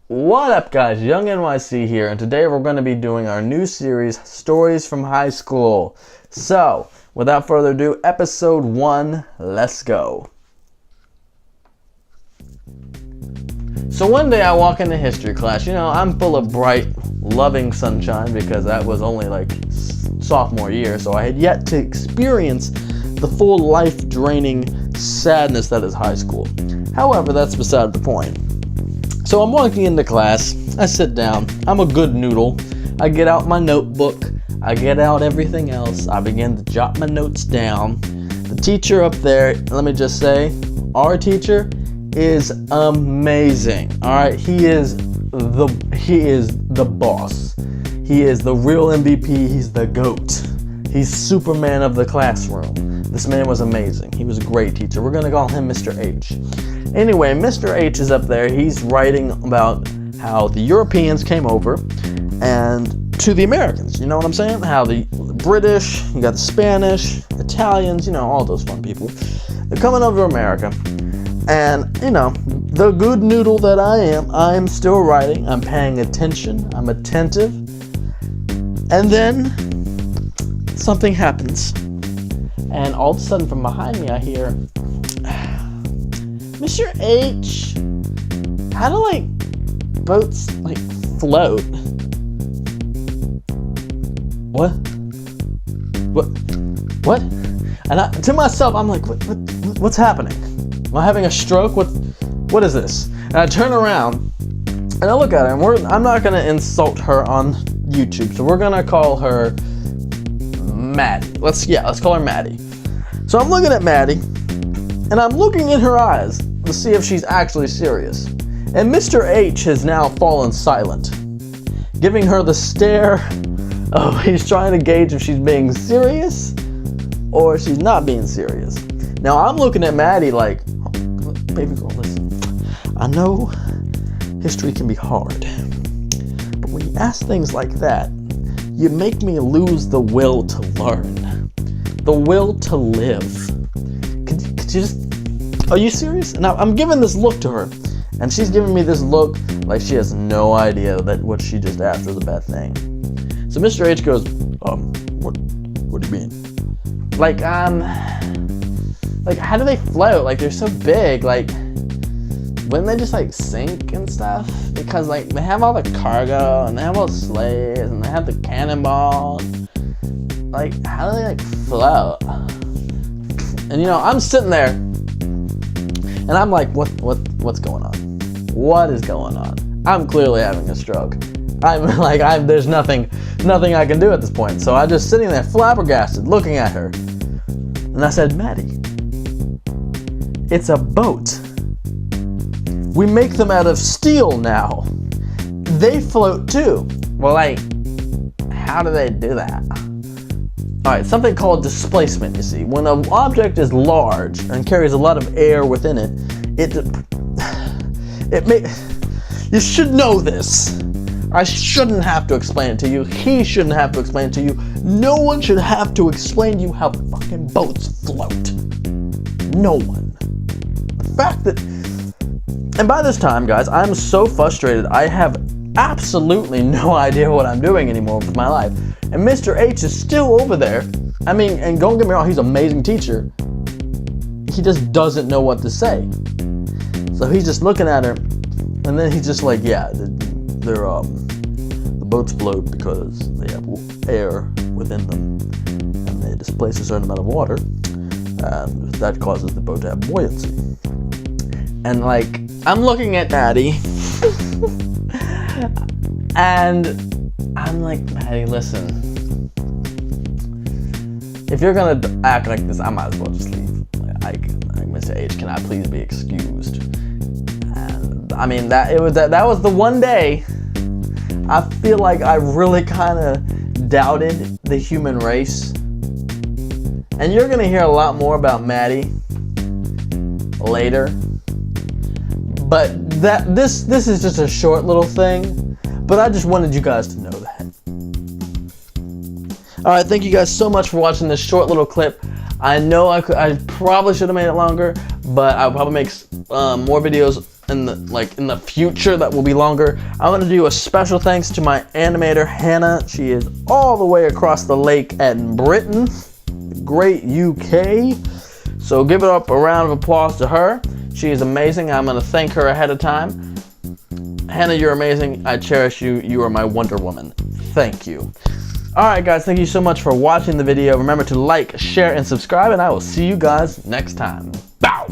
What up, guys? Young NYC here, and today we're going to be doing our new series, Stories from High School. So, without further ado, episode 1, let's go. So one day I walk into history class. I'm full of bright, loving sunshine because that was only like sophomore year, so I had yet to experience the full life-draining sadness that is high school. However, that's beside the point. So I'm walking into class, I sit down, I'm a good noodle, I get out my notebook, I get out everything else, I begin to jot my notes down. The teacher up there, let me just say, our teacher is amazing. Alright, he is the boss. He is the real MVP, he's the GOAT. He's Superman of the classroom. This man was amazing. He was a great teacher. We're gonna call him Mr. H. Anyway, Mr. H is up there. He's writing about how the Europeans came over and to the Americans. You know what I'm saying? How the British, you got the Spanish, Italians, all those fun people. They're coming over to America. And, the good noodle that I am still writing. I'm paying attention. I'm attentive. And then something happens. And all of a sudden from behind me I hear, Mr. H, how do boats float? What? And to myself, I'm like, what's happening? Am I having a stroke? What is this? And I turn around and I look at her, and I'm not gonna insult her on YouTube, so we're gonna call her Maddie. Let's call her Maddie. So I'm looking at Maddie, and I'm looking in her eyes to see if she's actually serious. And Mr. H has now fallen silent, giving her the stare of he's trying to gauge if she's being serious or if she's not being serious. Now I'm looking at Maddie like, baby girl, listen, I know history can be hard, but when you ask things like that, you make me lose the will to learn, the will to live. Could you just, are you serious? And I'm giving this look to her, and she's giving me this look like she has no idea that what she just asked was a bad thing. So Mr. H goes, what do you mean? How do they float? They're so big, wouldn't they just sink and stuff? Because they have all the cargo, and they have all the slaves, and they have the cannonballs. How do they float? And I'm sitting there, and I'm like, what's going on? What is going on? I'm clearly having a stroke. There's nothing I can do at this point. So I'm just sitting there flabbergasted, looking at her. And I said, Maddie, it's a boat. We make them out of steel now. They float too. Well, how do they do that? Alright, something called displacement, you see. When an object is large and carries a lot of air within it, you should know this. I shouldn't have to explain it to you. He shouldn't have to explain it to you. No one should have to explain to you how fucking boats float. No one. The fact that... And by this time, guys, I'm so frustrated, I have absolutely no idea what I'm doing anymore with my life. And Mr. H is still over there. And don't get me wrong, he's an amazing teacher. He just doesn't know what to say. So he's just looking at her, and then he's just like, yeah, the boats float because they have air within them, and they displace a certain amount of water, and that causes the boat to have buoyancy. And I'm looking at Maddie, and I'm like, Maddie, listen, if you're gonna act like this, I might as well just leave. Mr. H, can I please be excused? And that was the one day I feel like I really kind of doubted the human race. And you're gonna hear a lot more about Maddie later. But this is just a short little thing, but I just wanted you guys to know that. Alright, thank you guys so much for watching this short little clip. I know I probably should have made it longer, but I'll probably make more videos in the future that will be longer. I want to do a special thanks to my animator Hannah. She is all the way across the lake in Britain, great UK. So give it up a round of applause to her. She is amazing. I'm going to thank her ahead of time. Hannah, you're amazing. I cherish you. You are my Wonder Woman. Thank you. Alright guys, thank you so much for watching the video. Remember to like, share, and subscribe, and I will see you guys next time. Bow!